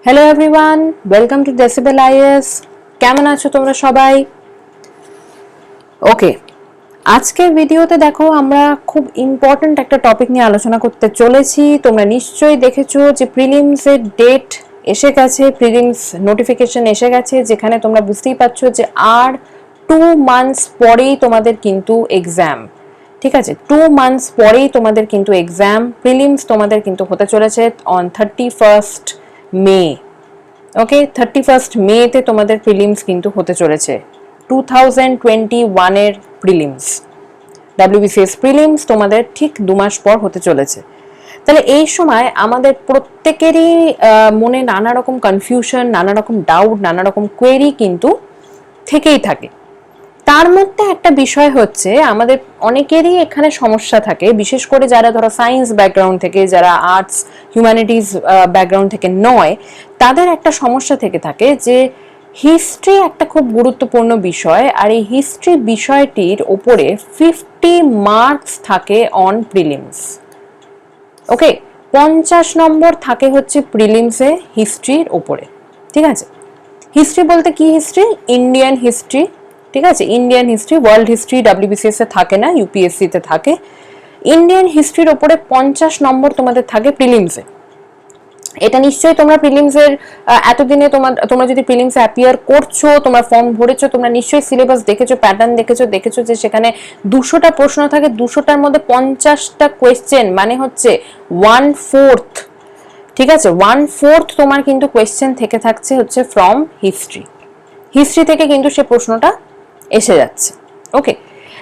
Hello everyone, welcome to decibel is. কেমন আছো তোমরা সবাই? ওকে, আজকের ভিডিওতে দেখো আমরা খুব ইম্পর্ট্যান্ট একটা টপিক নিয়ে আলোচনা করতে চলেছি। তোমরা নিশ্চয়ই দেখেছো যে প্রিলিমসের ডেট এসে গেছে, প্রিলিমস নোটিফিকেশন এসে গেছে, যেখানে তোমরা বুঝতেই পারছো যে আর 2 মান্থস পরেই তোমাদের কিন্তু এক্সাম। ঠিক আছে, 2 মান্থস পরেই তোমাদের কিন্তু এক্সাম। প্রিলিমস তোমাদের কিন্তু হতে চলেছে on 31st May. Okay, 31st মেতে তোমাদের প্রিলিমস কিন্তু হতে চলেছে 2021 এর প্রিলিমস। ডাব্লিউবিসিএস প্রিলিমস তোমাদের ঠিক 2 মাস পর হতে চলেছে। তাহলে এই সময় আমাদের প্রত্যেকেরই মনে নানা রকম কনফিউশন, নানা রকম ডাউট, নানা রকম কোয়েরি কিন্তু থেকেই থাকে। তার মধ্যে একটা বিষয় হচ্ছে আমাদের অনেকেরই এখানে সমস্যা থাকে, বিশেষ করে যারা ধরো সায়েন্স ব্যাকগ্রাউন্ড থেকে, যারা আর্টস হিউম্যানিটিজ ব্যাকগ্রাউন্ড থেকে নয়, তাদের একটা সমস্যা থেকে থাকে যে হিস্ট্রি একটা খুব গুরুত্বপূর্ণ বিষয়, আর এই হিস্ট্রি বিষয়টির ওপরে 50 মার্কস থাকে অন প্রিলিমস। ওকে, 50 নম্বর থাকে হচ্ছে প্রিলিমসে হিস্ট্রির ওপরে। ঠিক আছে, হিস্ট্রি বলতে কি হিস্ট্রি? Indian history. ঠিক আছে, Indian history, world history WBCS এ থাকে না, ইউপিএসসি তে থাকে। ইন্ডিয়ান হিস্ট্রির ওপরে 50 নম্বর তোমাদের থাকে প্রিলিমসে। এটা নিশ্চয়ই তোমরা প্রিলিমসের এতদিনে তোমরা যদি প্রিলিমসে অ্যাপিয়ার করছো, তোমরা ফর্ম ভরেছো, তোমরা নিশ্চয়ই সিলেবাস দেখেছো, প্যাটার্ন দেখেছো যে সেখানে 200টা প্রশ্ন থাকে, 200টার মধ্যে 50টা কোয়েশ্চেন, মানে হচ্ছে 1/4। ঠিক আছে, 1/4 তোমার কিন্তু কোয়েশ্চেন থেকে থাকছে হচ্ছে ফ্রম হিস্ট্রি। হিস্ট্রি থেকে কিন্তু সে প্রশ্নটা এসে যাচ্ছে। ওকে,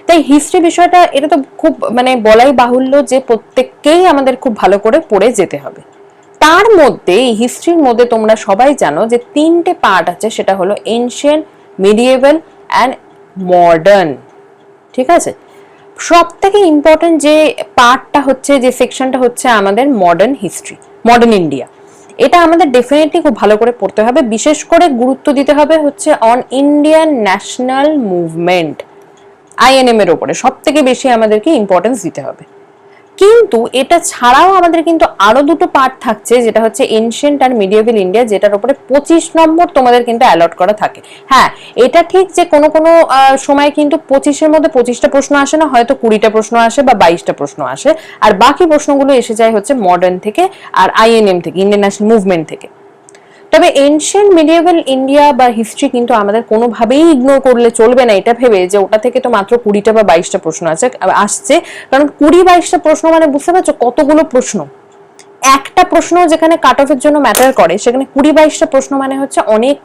তাই হিস্ট্রি বিষয়টা এটা তো খুব মানে বলাই বাহুল্য যে প্রত্যেককেই আমাদের খুব ভালো করে পড়ে যেতে হবে। তার মধ্যে এই হিস্ট্রির মধ্যে তোমরা সবাই জানো যে 3টে পার্ট আছে, সেটা হলো এনশিয়েন্ট, মিডিয়েভাল অ্যান্ড মডার্ন। ঠিক আছে, সব থেকে ইম্পর্টেন্ট যে পার্টটা হচ্ছে, যে সেকশনটা হচ্ছে আমাদের মডার্ন হিস্ট্রি, মডার্ন ইন্ডিয়া। এটা আমাদের ডেফিনেটলি খুব ভালো করে পড়তে হবে। বিশেষ করে গুরুত্ব দিতে হবে হচ্ছে on Indian national movement, INM এর উপরে সব থেকে বেশি আমাদেরকে ইম্পর্টেন্স দিতে হবে। কিন্তু এটা ছাড়াও আমাদের কিন্তু আরো দুটো পার্ট থাকছে, যেটা হচ্ছে এনশিয়েন্ট আর মিডিয়েভাল ইন্ডিয়া, যেটার উপরে 25 নম্বর তোমাদের কিন্তু অ্যালট করা থাকে। হ্যাঁ, এটা ঠিক যে কোনো কোনো সময় কিন্তু 25-এর মধ্যে 25টা প্রশ্ন আসে না, হয়তো 20টা প্রশ্ন আসে বা 22টা প্রশ্ন আসে, আর বাকি প্রশ্নগুলো এসে যায় হচ্ছে মডার্ন থেকে আর আইএনএম থেকে, ইন্ডিয়ান ন্যাশনাল মুভমেন্ট থেকে। তবে এনশিয়েন্ট মিডিয়েভাল ইন্ডিয়া বা হিস্ট্রি কিন্তু আমাদের কোনোভাবেই ইগনোর করলে চলবে না, এটা ভেবে যে ওটা থেকে তো মাত্র 20টা বা 22টা প্রশ্ন আসছে। কারণ 20-22টা প্রশ্ন মানে বুঝতে পারছো কতগুলো প্রশ্ন। একটা প্রশ্ন যেখানে কাট অফের জন্য ম্যাটার করে, সেখানে 20-22টা প্রশ্ন মানে হচ্ছে অনেক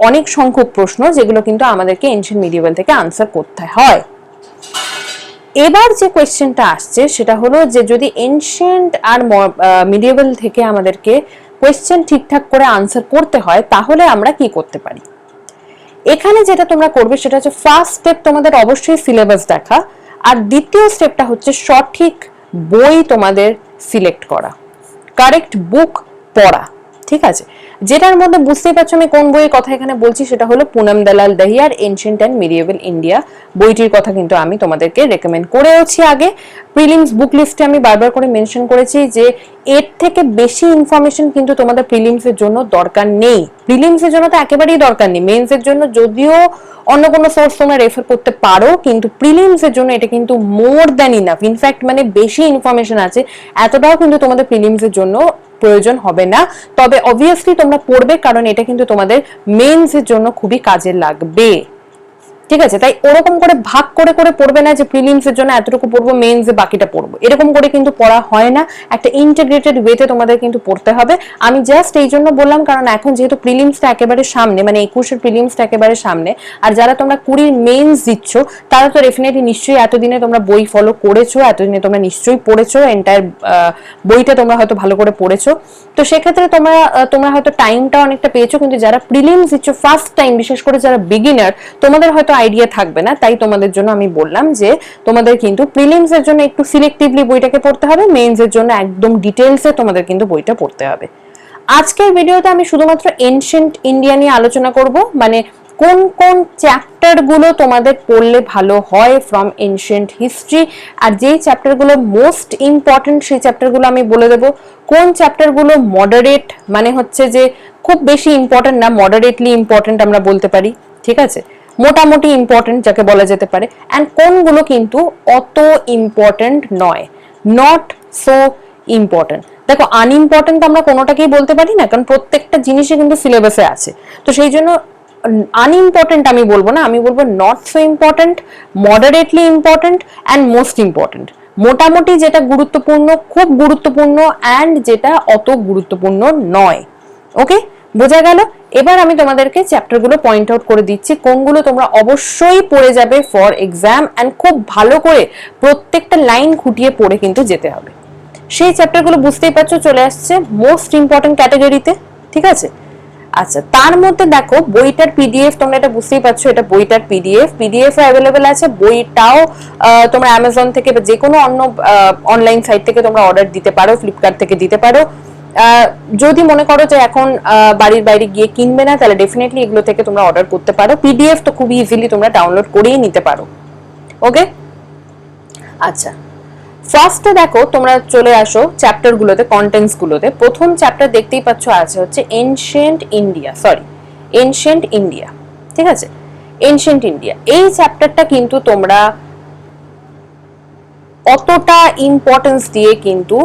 অনেক সংখ্যক প্রশ্ন, যেগুলো কিন্তু আমাদেরকে এনশিয়েন্ট মিডিয়েভাল থেকে আনসার করতে হয়। এবার যে কোয়েশ্চেনটা আসছে সেটা হলো যে যদি এনশিয়েন্ট আর মিডিয়েভাল থেকে আমাদেরকে কোয়েশ্চেন ঠিকঠাক করে আনসার করতে হয়, তাহলে আমরা কি করতে পারি? এখানে যেটা তোমরা করবে সেটা হচ্ছে ফার্স্ট স্টেপ তোমাদের অবশ্যই সিলেবাস দেখা, আর দ্বিতীয় স্টেপটা হচ্ছে সঠিক বই তোমাদের সিলেক্ট করা, কারেক্ট বুক পড়া। ঠিক আছে, যেটার মধ্যে বুঝতেই পারছো আমি কোন বইয়ের কথা এখানে বলছি, সেটা হলো পুনম দালাল দহিয়ার এনশিয়েন্ট অ্যান্ড মিডিয়েভাল ইন্ডিয়া। বইটির কথা কিন্তু আমি তোমাদেরকে রেকমেন্ড করেওছি আগে। প্রিলিমস বুক লিস্টে আমি বারবার করে মেনশন করেছি যে এর থেকে বেশি ইনফরমেশন কিন্তু তোমাদের প্রিলিমসের জন্য দরকার নেই। প্রিলিমসের জন্য তো একেবারেই দরকার নেই, মেন্সের জন্য যদিও অন্য কোনো সোর্স তোমরা রেফার করতে পারো, কিন্তু প্রিলিমসের জন্য এটা কিন্তু মোর দ্যান ইনাফ। ইনফ্যাক্ট মানে বেশি ইনফরমেশন আছে, এতটাও কিন্তু তোমাদের প্রিলিমসের জন্য প্রয়োজন হবে না। তবে অবভিয়াসলি তোমরা পড়বে, কারণ এটা কিন্তু তোমাদের মেন্সের জন্য খুবই কাজে লাগবে। ঠিক আছে, তাই ওরকম করে ভাগ করে করে পড়বে না যে প্রিলিমসের জন্য এতটুকু পড়বো, মেন্সে বাকিটা পড়বো, এরকম করে কিন্তু পড়া হয় না। একটা ইন্টিগ্রেটেড ওয়েতে তোমাদের কিন্তু পড়তে হবে। আমি জাস্ট এই জন্য বললাম কারণ এখন যেহেতু প্রিলিমসটা একেবারে সামনে, মানে 21-এর প্রিলিমসটা একেবারে সামনে, আর যারা তোমরা 20-র মেন্স দিচ্ছ তারা তো ডেফিনেটলি নিশ্চয়ই এতদিনে তোমরা বই ফলো করেছো, এতদিনে তোমরা নিশ্চয়ই পড়েছো, এন্টায়ার বইটা তোমরা হয়তো ভালো করে পড়েছো। তো সেক্ষেত্রে তোমরা হয়তো টাইমটা অনেকটা পেয়েছো, কিন্তু যারা প্রিলিমস দিচ্ছ ফার্স্ট টাইম, বিশেষ করে যারা বিগিনার, তোমাদের হয়তো আইডিয়া থাকবে না। তাই তোমাদের জন্য আমি বললাম যে তোমাদের কিন্তু প্রিলিমস এর জন্য একটু সিলেক্টিভলি বইটাকে পড়তে হবে, মেইনস এর জন্য একদম ডিটেইলসে তোমাদের কিন্তু বইটা পড়তে হবে। আজকের ভিডিওতে আমি শুধুমাত্র এনশিয়েন্ট ইন্ডিয়া নিয়ে আলোচনা করব, মানে কোন কোন চ্যাপ্টারগুলো তোমাদের পড়লে ভালো হয় ফ্রম এনশিয়েন্ট হিস্ট্রি, আর যেই চ্যাপ্টারগুলো মোস্ট ইম্পর্টেন্ট সেই চ্যাপ্টারগুলো আমি বলে দেবো। কোন চ্যাপ্টারগুলো মডারেট, মানে হচ্ছে যে খুব বেশি ইম্পর্টেন্ট না, মডারেটলি ইম্পর্টেন্ট আমরা বলতে পারি, ঠিক আছে, মোটামুটি ইম্পর্টেন্ট যাকে বলা যেতে পারে, অ্যান্ড কোনগুলো কিন্তু অত ইম্পর্টেন্ট নয়, নট সো ইম্পর্টেন্ট। দেখো আনইম্পর্টেন্ট আমরা কোনোটাকেই বলতে পারি না, কারণ প্রত্যেকটা জিনিসই কিন্তু সিলেবাসে আছে, তো সেই জন্য আনইম্পর্টেন্ট আমি বলবো না, আমি বলবো not so important, moderately important and most important. মোটামুটি যেটা গুরুত্বপূর্ণ, খুব গুরুত্বপূর্ণ, অ্যান্ড যেটা অত গুরুত্বপূর্ণ নয়। ওকে, বোঝা গেল? এবার আমি তোমাদেরকে চ্যাপ্টারগুলো পয়েন্ট আউট করে দিচ্ছি, কোনগুলো তোমরা অবশ্যই পড়ে যাবে ফর এক্সাম, অ্যান্ড খুব ভালো করে প্রত্যেকটা লাইন খুঁটিয়ে পড়ে কিন্তু যেতে হবে। সেই চ্যাপ্টারগুলো বুঝতেই পারছো চলে আসছে মোস্ট ইম্পর্টেন্ট ক্যাটাগরিতে, ঠিক আছে। আচ্ছা, তার মধ্যে দেখো বইটার পিডিএফ, তোমরা এটা বুঝতেই পারছো, এটা বইটার পিডিএফ অ্যাভেলেবেল আছে। বইটাও তোমরা অ্যামাজন থেকে বা যে কোনো অন্য অনলাইন সাইট থেকে তোমরা অর্ডার দিতে পারো, ফ্লিপকার্ট থেকে দিতে পারো। যদি মনে করো যে এখন বাড়ির বাইরে গিয়ে কিনবে না, তাহলে ডেফিনেটলি এগুলো থেকে তোমরা অর্ডার করতে পারো। পিডিএফ তো খুব ইজিলি তোমরা ডাউনলোড করেই নিতে পারো। ওকে, আচ্ছা, ফার্স্টে দেখো তোমরা চলে আসো চ্যাপ্টার গুলোতে, কন্টেন্টস গুলোতে। প্রথম চ্যাপ্টার দেখতেই পাচ্ছ আছে হচ্ছে এনশিয়েন্ট ইন্ডিয়া, ঠিক আছে, এনশিয়েন্ট ইন্ডিয়া। এই চ্যাপ্টারটা কিন্তু তোমরা অতটা ইম্পর্টেন্স দিয়ে কিন্তু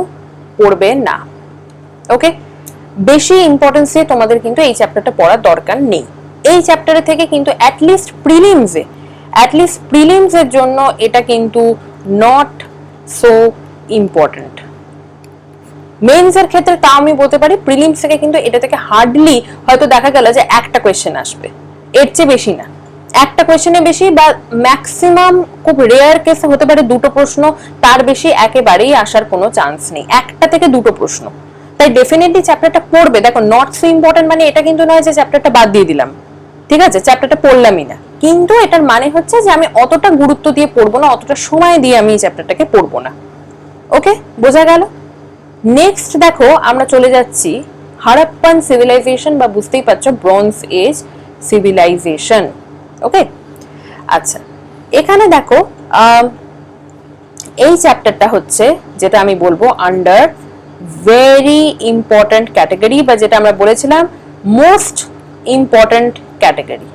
পড়বে না। ওকে, বেশি ইম্পর্টেন্স দিয়ে তোমাদের কিন্তু এই চ্যাপ্টারটা পড়ার দরকার নেই। এই চ্যাপ্টারে থেকে কিন্তু অ্যাটলিস্ট প্রিলিমসের জন্য এটা কিন্তু নট সো ইম্পর্টেন্ট। মেইনস এর ক্ষেত্রে তা আমি বলতে পারি, প্রিলিমস থেকে কিন্তু এটা থেকে হার্ডলি হয়তো দেখা গেল যে একটা কোয়েশ্চেন আসবে, এর চেয়ে বেশি না। একটা কোয়েশ্চেনে বেশি বা ম্যাক্সিমাম খুব রেয়ার কেসে হতে পারে দুটো প্রশ্ন, তার বেশি একেবারেই আসার কোনো চান্স নেই, একটা থেকে দুটো প্রশ্ন। তাই ডেফিনেটলি চ্যাপ্টারটা পড়বে। দেখো নট সো ইম্পর্টেন্ট মানে এটা কিন্তু নয় যে চ্যাপ্টারটা বাদ দিয়ে দিলাম, ঠিক আছে, চ্যাপ্টারটা পড়লামই না, কিন্তু এটার মানে হচ্ছে যে আমি অতটা গুরুত্ব দিয়ে পড়বো না, অতটা সময় দিয়ে আমি এই চ্যাপ্টারটাকে পড়বো না। ওকে, বোঝা গেল? নেক্সট দেখো আমরা চলে যাচ্ছি হারাপ্পান সিভিলাইজেশন, বা বুঝতেই পারছো ব্রোঞ্জ এজ সিভিলাইজেশন। ওকে, আচ্ছা, এখানে দেখো এই চ্যাপ্টারটা হচ্ছে যেটা আমি বলবো আন্ডার ভেরি ইম্পর্টেন্ট ক্যাটাগরি, বা যেটা আমরা বলেছিলাম most important category.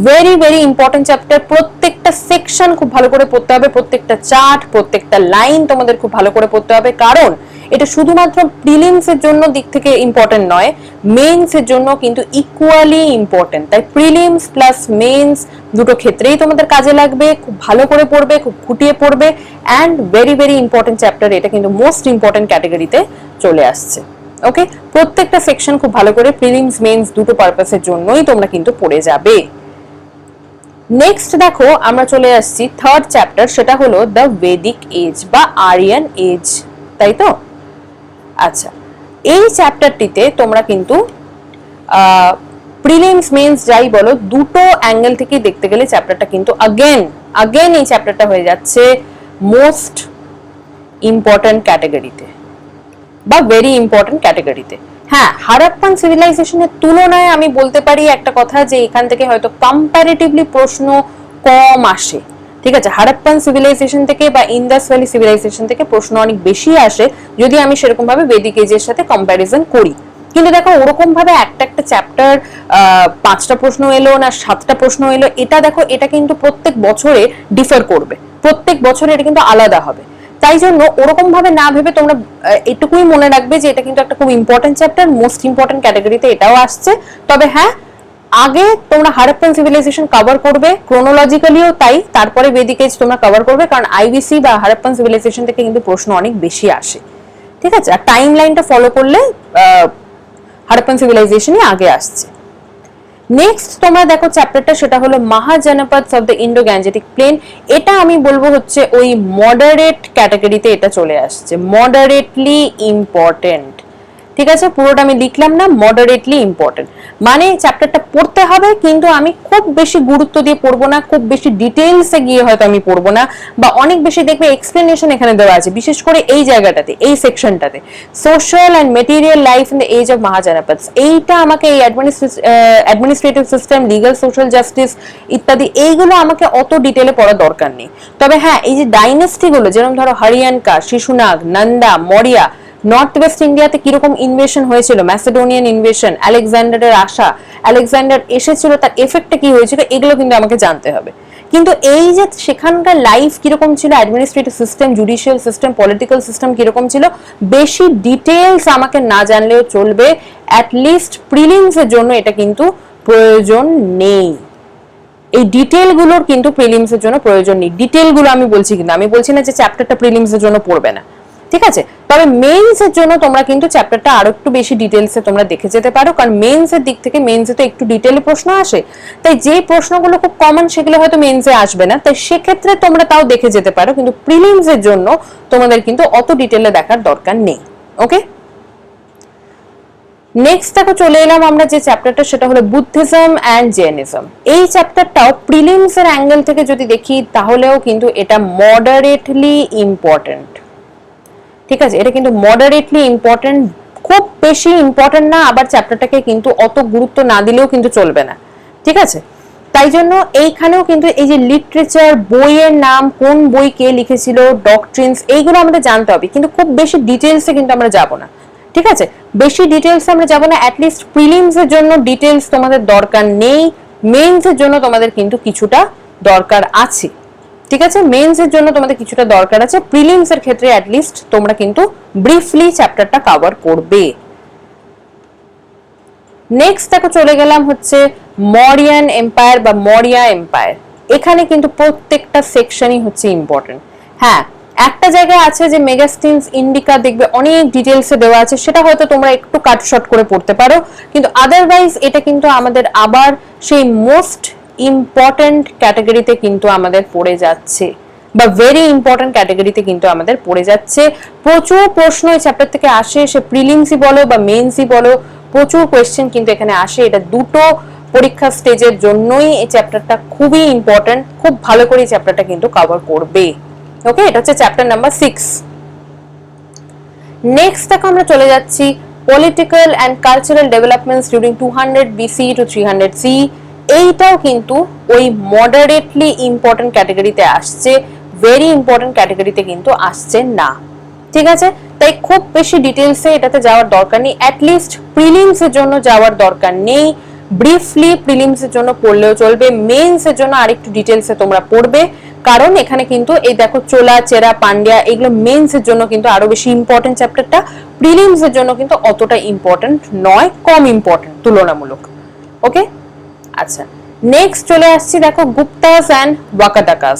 Very very important chapter. প্রত্যেকটা সেকশন খুব ভালো করে পড়তে হবে, প্রত্যেকটা চার্ট, প্রত্যেকটা লাইন তোমাদের খুব ভালো করে পড়তে হবে, কারণ এটা শুধুমাত্র প্রিলিমস এর জন্য দিক থেকে ইম্পর্টেন্ট নয়, মেইনস এর জন্য কিন্তু ইকুয়ালি ইম্পর্টেন্ট। তাই প্রিলিমস প্লাস মেইনস দুটো ক্ষেত্রেই তোমাদের কাজে লাগবে। খুব ভালো করে পড়বে, খুব খুঁটিয়ে পড়বে, and very very important chapter. এটা কিন্তু মোস্ট ইম্পর্টেন্ট ক্যাটাগরিতে চলে আসছে। ওকে, প্রত্যেকটা সেকশন খুব ভালো করে প্রিলিমস মেইনস দুটো পারপাসের জন্যই তোমরা কিন্তু পড়ে যাবে। নেক্সট দেখো আমরা চলে আসছি থার্ড চ্যাপ্টার, সেটা হলো দ্য বেদিক এজ বা আরিয়ান এজ, তাই তো? আচ্ছা, এই চ্যাপ্টারটিতে তোমরা কিন্তু প্রিলিমস মেইনস যাই বলো দুটো অ্যাঙ্গেল থেকে দেখতে গেলে চ্যাপ্টারটা কিন্তু আগেন এই চ্যাপ্টারটা হয়ে যাচ্ছে মোস্ট ইম্পর্টেন্ট ক্যাটাগরিতে বা ভেরি ইম্পর্টেন্ট ক্যাটাগরিতে। হ্যাঁ, হারাপ্পান সিভিলাইজেশনের তুলনায় আমি বলতে পারি একটা কথা, যে এখান থেকে হয়তো কম্পারেটিভলি প্রশ্ন কম আসে, ঠিক আছে। হারাপ্পান সিভিলাইজেশন থেকে বা ইন্দাস ভ্যালি সিভিলাইজেশন থেকে প্রশ্ন অনেক বেশি আসে, যদি আমি সেরকম ভাবে বেদিক এজের সাথে কম্প্যারিজন করি। কিন্তু দেখো ওরকম ভাবে একটা চ্যাপ্টার 5টা প্রশ্ন এলো না 7টা প্রশ্ন এলো, এটা দেখো এটা কিন্তু প্রত্যেক বছরে ডিফার করবে, প্রত্যেক বছরে এটা কিন্তু আলাদা হবে। তাই জন্য ওরকম ভাবে না ভেবে তোমরা এটুকুই মনে রাখবে যে এটা কিন্তু একটা খুব ইম্পর্টেন্ট চ্যাপ্টার, মোস্ট ইম্পর্টেন্ট ক্যাটাগরিতে এটাও আসছে। তবে হ্যাঁ, আগে তোমরা হারাপ্পান সিভিলাইজেশন কভার করবে ক্রোনোলজিক্যালিও, তাই তারপরে বেদিক এজ তোমরা কভার করবে, কারণ আইবিসি বা হারাপ্পান সিভিলাইজেশন থেকে কিন্তু প্রশ্ন অনেক বেশি আসে, ঠিক আছে। আর টাইম লাইনটা ফলো করলে হারাপ্পান সিভিলাইজেশনই আগে আসছে। নেক্সট তোমরা দেখো চ্যাপ্টারটা, সেটা হলো Mahajanapadas of the Indo Gangetic plain. এটা আমি বলবো হচ্ছে ওই মডারেট ক্যাটাগরিতে এটা চলে আসছে, মডারেটলি ইম্পর্টেন্ট, ঠিক আছে, পুরোটা আমি লিখলাম না, মডারেটলি ইম্পর্টেন্ট মানে চ্যাপ্টারটা পড়তে হবে, কিন্তু আমি খুব বেশি গুরুত্ব দিয়ে পড়বো না, খুব বেশি ডিটেইলসে গিয়ে হয়তো আমি পড়বো না, বা অনেক বেশি দেখবে এক্সপ্লেনেশন এখানে দেওয়া আছে, বিশেষ করে এই জায়গাটাতে, এই সেকশনটাতে, social and material life in the age of Mahajanapadas. এইটা আমাকে এই administrative system, legal, social justice ইত্যাদি, এইগুলো আমাকে অত ডিটেলে পড়ার দরকার নেই। তবে হ্যাঁ, এই যে ডাইনেস্টি গুলো, যেরকম ধরো হরিয়ানকা, শিশুনাগ, নন্দা, মৌর্য, নর্থ ওয়েস্ট ইন্ডিয়াতে কিরকম ইনভেশন হয়েছিল, ম্যাসেডোনিয়ান ইনভেশন, আলেকজান্ডারের আসা, আলেকজান্ডার এসেছিল, তার এফেক্টটা কি হয়েছিল, এগুলো কিন্তু আমাকে জানতে হবে। কিন্তু এই যে সেখানকার লাইফ কিরকম ছিল, administrative system, judicial system, political system কিরকম ছিল, বেশি ডিটেইলস আমাকে না জানলেও চলবে, অ্যাটলিস্ট প্রিলিমস এর জন্য এটা কিন্তু প্রয়োজন নেই। এই ডিটেইল গুলোর কিন্তু প্রিলিমস এর জন্য প্রয়োজন নেই। ডিটেইল গুলো আমি বলছি, কিন্তু আমি বলছি না যে চ্যাপ্টারটা প্রিলিমস এর জন্য পড়বে না, ঠিক আছে। তবে মেইনস এর জন্য তোমরা কিন্তু চ্যাপ্টারটা আরো একটু বেশি ডিটেইলসে তোমরা দেখে যেতে পারো, কারণ মেইনস এর দিক থেকে মেইনসে তো একটু ডিটেইলে প্রশ্ন আসে, তাই যে প্রশ্নগুলো খুব কমন সেগুলো হয়তো মেইনসে আসবে না, তাই সেক্ষেত্রে তোমরা তাও দেখে যেতে পারো, কিন্তু প্রিলিমস এর জন্য তোমাদের কিন্তু অত ডিটেইলে দেখার দরকার নেই। ওকে, নেক্সট দেখো চলে এলাম আমরা যে চ্যাপ্টারটা, সেটা হলো বুদ্ধিজম অ্যান্ড জৈনিজম। এই চ্যাপ্টারটাও প্রিলিমস এর অ্যাঙ্গেল থেকে যদি দেখি তাহলেও কিন্তু এটা মডারেটলি ইম্পর্টেন্ট, ঠিক আছে। এটা কিন্তু মডারেটলি ইম্পর্টেন্ট, খুব বেশি ইম্পর্টেন্ট না, আবার চ্যাপ্টারটাকে কিন্তু অত গুরুত্ব না দিলেও কিন্তু চলবে না, ঠিক আছে। তাই জন্য এইখানেও কিন্তু এই যে লিটারেচার, বইয়ের নাম, কোন বই কে লিখেছিল, ডকট্রিনস, এইগুলো আমাদের জানতে হবে, কিন্তু খুব বেশি ডিটেইলসে কিন্তু আমরা যাব না, ঠিক আছে। বেশি ডিটেইলসে আমরা যাব না, অ্যাটলিস্ট প্রিলিমস এর জন্য ডিটেইলস তোমাদের দরকার নেই, মেইনস এর জন্য তোমাদের কিন্তু কিছুটা দরকার আছে, ঠিক আছে। মেইনস এর জন্য তোমাদের কিছুটা দরকার আছে, প্রিলিমস এর ক্ষেত্রে অ্যাটলিস্ট তোমরা কিন্তু ব্রিফলি চ্যাপ্টারটা কভার করবে। নেক্সট দেখো চলে গেলাম হচ্ছে মৌরিয়ান এম্পায়ার বা মৌর্য এম্পায়ার। এখানে কিন্তু প্রত্যেকটা সেকশনই হচ্ছে ইম্পর্টেন্ট। হ্যাঁ, একটা জায়গায় আছে যে মেগাস্টিনস ইন্ডিকা, দেখবে অনেক ডিটেইলসে দেওয়া আছে, সেটা হয়তো তোমরা একটু কাট শর্ট করে পড়তে পারো, কিন্তু আদারওয়াইজ এটা কিন্তু আমাদের আবার সেই মোস্ট ইম্পর্টেন্ট ক্যাটাগরিতে কিন্তু আমাদের পড়ে যাচ্ছে, বা ভেরি ইম্পর্টেন্ট ক্যাটাগরিতে কিন্তু আমাদের পড়ে যাচ্ছে। প্রচুর প্রশ্ন এই চ্যাপ্টার থেকে আসে, সে প্রিলিমসই বলো বা মেইনসই বলো, প্রচুর কোয়েশ্চেন কিন্তু এখানে আসে। এটা দুটো পরীক্ষা স্টেজের জন্যই এই চ্যাপ্টারটা খুবই ইম্পর্টেন্ট, খুব ভালো করে এই চ্যাপ্টারটা কিন্তু কভার করবে। ওকে, এটা হচ্ছে চ্যাপ্টার নাম্বার 6। নেক্সট দেখো আমরা চলে যাচ্ছি political and cultural developments during 200 BC to 300 CE। এইটাও কিন্তু ওই মডারেটলি ইম্পর্টেন্ট ক্যাটাগরিতে আসছে, ভেরি ইম্পর্টেন্ট ক্যাটাগরিতে কিন্তু আসছে না, ঠিক আছে। তাই খুব বেশি ডিটেইলসে এটাতে যাওয়ার দরকার নেই, অ্যাটলিস্ট প্রিলিমস এর জন্য যাওয়ার দরকার নেই, ব্রিফলি প্রিলিমস এর জন্য পড়লেও চলবে, মেইনস এর জন্য আরেকটু ডিটেইলসে তোমরা পড়বে, কারণ এখানে কিন্তু এই দেখো চোলা, চেরা, পান্ডিয়া, এগুলো মেইনস এর জন্য কিন্তু আরো বেশি ইম্পর্টেন্ট চ্যাপ্টারটা, প্রিলিমস এর জন্য কিন্তু অতটা ইম্পর্টেন্ট নয়, কম ইম্পর্টেন্ট তুলনামূলক। ওকে, আচ্ছা নেক্সট চলে আসছি দেখো Guptas and Vakatakas.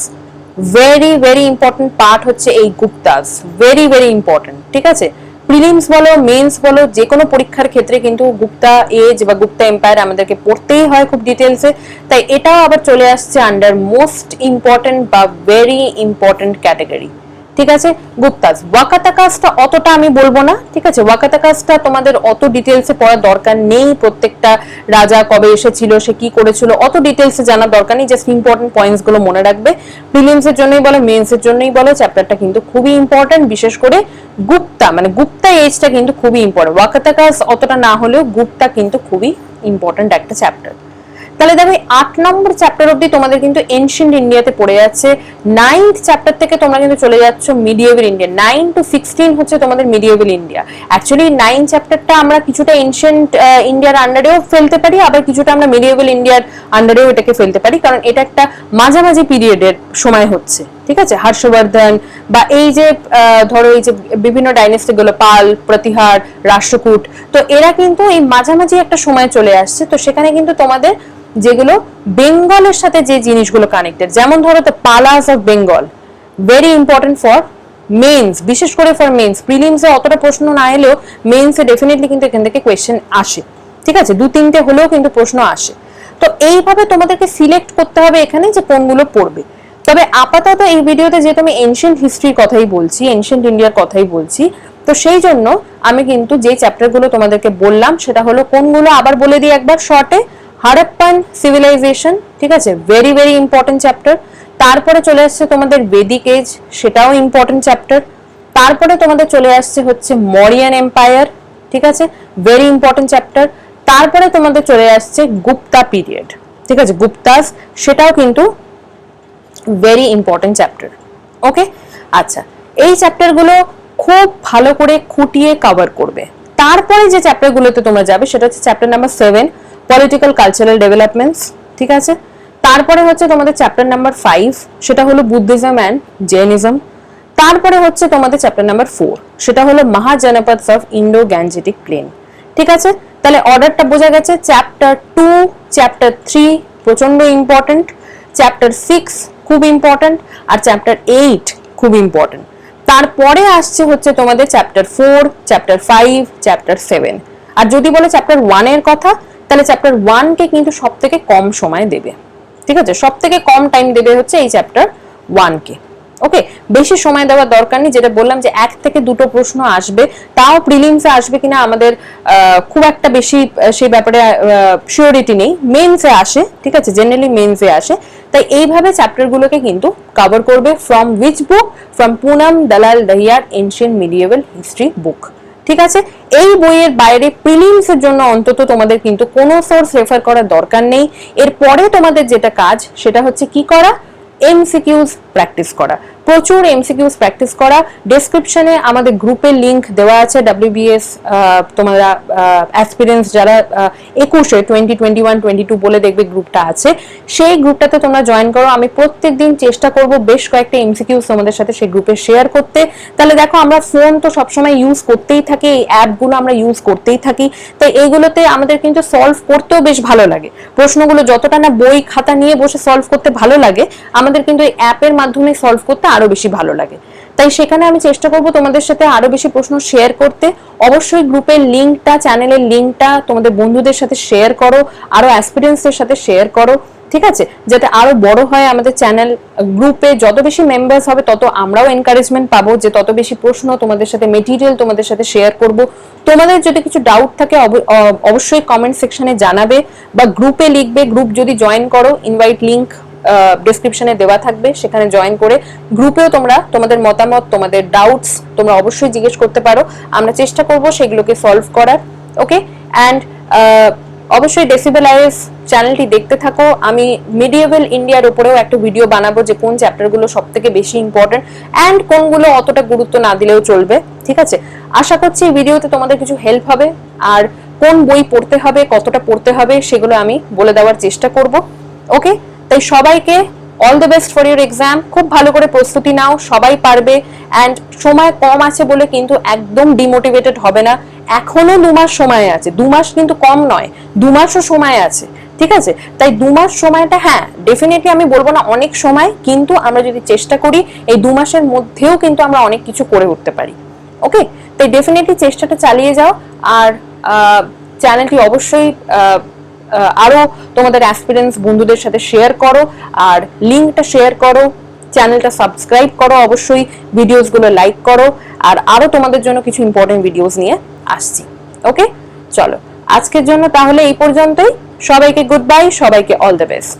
Very very important part হচ্ছে এই গুপ্তাস, ভেরি ভেরি ইম্পর্টেন্ট, ঠিক আছে। প্রিলিমস বলো, মেইনস বলো, যে কোনো পরীক্ষার ক্ষেত্রে কিন্তু গুপ্তা এজ বা গুপ্তা এম্পায়ার আমাদেরকে পড়তেই হয় খুব ডিটেইলসে, তাই এটাও আবার চলে আসছে আন্ডার মোস্ট ইম্পর্টেন্ট বা ভেরি ইম্পর্টেন্ট ক্যাটাগরি, ঠিক আছে। গুপ্তাস, ওয়াকাটাকাসটা অতটা আমি বলবো না, ঠিক আছে। ওয়াকাটাকাসটা তোমাদের অত ডিটেইলসে পড়ার দরকার নেই, প্রত্যেকটা রাজা কবে এসেছিল, সে কি করেছিল, অত ডিটেইলসে জানার দরকার নেই, জাস্ট ইম্পর্টেন্ট পয়েন্টস গুলো মনে রাখবে। প্রিলিমস এর জন্যই বলো, মেইনস এর জন্যই বলো, চ্যাপ্টারটা কিন্তু খুবই ইম্পর্টেন্ট, বিশেষ করে গুপ্তা মানে গুপ্তা এজটা কিন্তু খুবই ইম্পর্টেন্ট। ওয়াকাটাকাস অতটা না হলেও গুপ্তা কিন্তু খুবই ইম্পর্টেন্ট একটা চ্যাপ্টার। তাহলে দেখো 8 নম্বর চ্যাপ্টার অবধি তোমাদের কিন্তু এনশিয়েন্ট ইন্ডিয়াতে পড়ে যাচ্ছে। 9th চ্যাপ্টার থেকে তোমরা কিন্তু চলে যাচ্ছ মিডিয়েভাল ইন্ডিয়া। 9 to 16 হচ্ছে তোমাদের মিডিয়েভাল ইন্ডিয়া। অ্যাকচুয়ালি 9 চ্যাপ্টারটা আমরা কিছুটা এনশিয়েন্ট ইন্ডিয়ার আন্ডারেও ফেলতে পারি, আবার কিছুটা আমরা মিডিয়েভাল ইন্ডিয়ার আন্ডারেও এটাকে ফেলতে পারি, কারণ এটা একটা মাঝামাঝি পিরিয়ডের সময় হচ্ছে, ঠিক আছে। হর্ষবর্ধন বা এই যে ধরো এই যে বিভিন্ন ডাইনেস্টি গুলো, পাল, প্রতিহার, রাষ্ট্রকূট, তো এরা কিন্তু এই মাঝামাঝি একটা সময় চলে আসছে। তো সেখানে কিন্তু তোমাদের যেগুলো বেঙ্গলের সাথে যে জিনিসগুলো কানেক্টেড, যেমন ধরো the Palas of Bengal, very important for mains, বিশেষ করে ফর মেইনস। প্রিলিমসে অতটা প্রশ্ন না এলেও মেইনসে ডেফিনেটলি কিন্তু এখান থেকে কোয়েশ্চেন আসে, ঠিক আছে। 2-3টে হলেও কিন্তু প্রশ্ন আসে। তো এইভাবে তোমাদেরকে সিলেক্ট করতে হবে এখানে যে কোনগুলো পড়বে। তবে আপাতত এই ভিডিওতে যেহেতু আমি এনশিয়েন্ট হিস্ট্রির কথাই বলছি, এনশিয়েন্ট ইন্ডিয়ার কথাই বলছি, তো সেই জন্য আমি কিন্তু যে চ্যাপ্টারগুলো তোমাদেরকে বললাম সেটা হলো কোনগুলো আবার বলে দিই একবার শর্টে। হারাপ্পান সিভিলাইজেশন, ঠিক আছে, ভেরি ভেরি ইম্পর্টেন্ট চ্যাপ্টার। তারপরে চলে আসছে তোমাদের বেদিক এজ, সেটাও ইম্পর্টেন্ট চ্যাপ্টার। তারপরে তোমাদের চলে আসছে হচ্ছে মরিয়ান এম্পায়ার, ঠিক আছে, ভেরি ইম্পর্টেন্ট চ্যাপ্টার। তারপরে তোমাদের চলে আসছে গুপ্তা পিরিয়ড, ঠিক আছে, গুপ্তাস, সেটাও কিন্তু ভেরি ইম্পর্টেন্ট চ্যাপ্টার। ওকে, আচ্ছা, এই চ্যাপ্টারগুলো খুব ভালো করে খুঁটিয়ে কভার করবে। তারপরে যে চ্যাপ্টারগুলোতে তোমরা যাবে সেটা হচ্ছে chapter number 7, political cultural developments, ঠিক আছে। তারপরে হচ্ছে তোমাদের চ্যাপ্টার নাম্বার 5, সেটা হলো বুদ্ধিজম অ্যান্ড জৈনিজম। তারপরে হচ্ছে তোমাদের চ্যাপ্টার নাম্বার 4, সেটা হলো Mahajanapadas of Indo Gangetic plane, ঠিক আছে। তাহলে অর্ডারটা বোঝা গেছে। চ্যাপ্টার 2, চ্যাপ্টার 3 প্রচন্ড ইম্পর্টেন্ট, চ্যাপ্টার 6 খুব ইম্পর্টেন্ট, আর চ্যাপ্টার 8 খুব ইম্পর্টেন্ট। তারপরে আসছে হচ্ছে তোমাদের চ্যাপ্টার 4, চ্যাপ্টার 5, চ্যাপ্টার 7। আর যদি বলে চ্যাপ্টার 1 এর কথা, তাহলে চ্যাপ্টার 1 কে কিন্তু সবথেকে কম সময় দেবে, ঠিক আছে, সবথেকে কম টাইম দেবে হচ্ছে এই চ্যাপ্টার 1 কে। ওকে, বেশি সময় দেওয়ার দরকার নেই। যেটা বললাম যে 1 থেকে 2টো প্রশ্ন আসবে, তাও প্রিলিমসে আসবে কিনা আমাদের খুব একটা বেশি সেই ব্যাপারে শিওরিটি নেই। মেইনসে আসে, ঠিক আছে, জেনারেলি মেইনসে আসে। তাই এইভাবে চ্যাপ্টারগুলোকে কিন্তু কভার করবে। From which book? From Poonam দালাল দহিয়ার এনশিয়েন্ট মিডিয়েভাল হিস্ট্রি বুক, ঠিক আছে। এই বইয়ের বাইরে প্রিলিমসের জন্য অন্তত তোমাদের কিন্তু কোনো সোর্স রেফার করার দরকার নেই। এরপরে তোমাদের যেটা কাজ সেটা হচ্ছে কি করা? এমসিকিউজ প্র্যাকটিস করা, প্রচুর এমসিকিউজ প্র্যাকটিস করা। ডেসক্রিপশনে আমাদের গ্রুপের লিংক দেওয়া আছে। WBS তোমরা অ্যাসপিরেন্টস যারা 21-এ 2021-22 বলে দেখবে গ্রুপটা আছে, সেই গ্রুপটাতে তোমরা জয়েন করো। আমি প্রত্যেকদিন চেষ্টা করব বেশ কয়েকটা এমসিকিউজ তোমাদের সাথে সেই গ্রুপে শেয়ার করতে। তাহলে দেখো, আমরা ফোন তো সবসময় ইউজ করতেই থাকি, এই অ্যাপগুলো আমরা ইউজ করতেই থাকি, তাই এইগুলোতে আমাদের কিন্তু সলভ করতেও বেশ ভালো লাগে। প্রশ্নগুলো যতটা না বই খাতা নিয়ে বসে সলভ করতে ভালো লাগে, আমাদের কিন্তু এই অ্যাপের মাধ্যমে সলভ করতে আরো বেশি ভালো লাগে। তাই সেখানে আমি চেষ্টা করব তোমাদের সাথে আরো বেশি প্রশ্ন শেয়ার করতে। অবশ্যই গ্রুপের লিংকটা, চ্যানেলের লিংকটা তোমাদের বন্ধুদের সাথে শেয়ার করো, আরো অ্যাসপিরেন্টসদের সাথে শেয়ার করো, ঠিক আছে, যাতে আরো বড় হয় আমাদের চ্যানেল। গ্রুপে যত বেশি মেম্বার্স হবে তত আমরাও এনকারেজমেন্ট পাবো যে তত বেশি প্রশ্ন তোমাদের সাথে, মেটেরিয়াল তোমাদের সাথে শেয়ার করব। তোমাদের যদি কিছু ডাউট থাকে অবশ্যই কমেন্ট সেকশনে জানাবে বা গ্রুপে লিখবে। গ্রুপ যদি জয়েন করো, ইনভাইট লিংক ডেসক্রিপশনে দেওয়া থাকবে, সেখানে জয়েন করে গ্রুপেও তোমরা তোমাদের মতামত, তোমাদের ডাউটস তোমরা অবশ্যই জিজ্ঞেস করতে পারো। আমরা চেষ্টা করব সেগুলোকে সলভ করার। ওকে, অ্যান্ড অবশ্যই ডেসিবেল আইএস চ্যানেলটি দেখতে থাকো। আমি মিডিয়েভাল ইন্ডিয়ার উপরেও একটা ভিডিও বানাবো যে কোন চ্যাপ্টারগুলো সবথেকে বেশি ইম্পর্টেন্ট অ্যান্ড কোনগুলো অতটা গুরুত্ব না দিলেও চলবে, ঠিক আছে। আশা করছি এই ভিডিওতে তোমাদের কিছু হেল্প হবে, আর কোন বই পড়তে হবে, কতটা পড়তে হবে সেগুলো আমি বলে দেওয়ার চেষ্টা করব। ওকে, তাই সবাইকে all the best for your exam. খুব ভালো করে প্রস্তুতি নাও, সবাই পারবে। অ্যান্ড সময় কম আছে বলে কিন্তু একদম ডিমোটিভেটেড হবে না। এখনো 2 মাস সময় আছে, 2 মাস কিন্তু কম নয়, 2 মাসও সময় আছে, ঠিক আছে। তাই 2 মাস সময়টা, হ্যাঁ ডেফিনেটলি আমি বলবো না অনেক সময়, কিন্তু আমরা যদি চেষ্টা করি এই 2 মাসের মধ্যেও কিন্তু আমরা অনেক কিছু করে উঠতে পারি। ওকে, তাই ডেফিনেটলি চেষ্টাটা চালিয়ে যাও। আর চ্যানেলটি অবশ্যই আরো তোমাদের অ্যাসপিরেন্টস বন্ধুদের সাথে শেয়ার করো, আর লিংকটা শেয়ার করো, চ্যানেলটা সাবস্ক্রাইব করো, অবশ্যই ভিডিওসগুলো লাইক করো। আর আরো তোমাদের জন্য কিছু ইম্পর্টেন্ট ভিডিওস নিয়ে আসছি। ওকে, চলো আজকের জন্য তাহলে এই পর্যন্তই। সবাইকে গুড বাই, সবাইকে অল দ্য বেস্ট।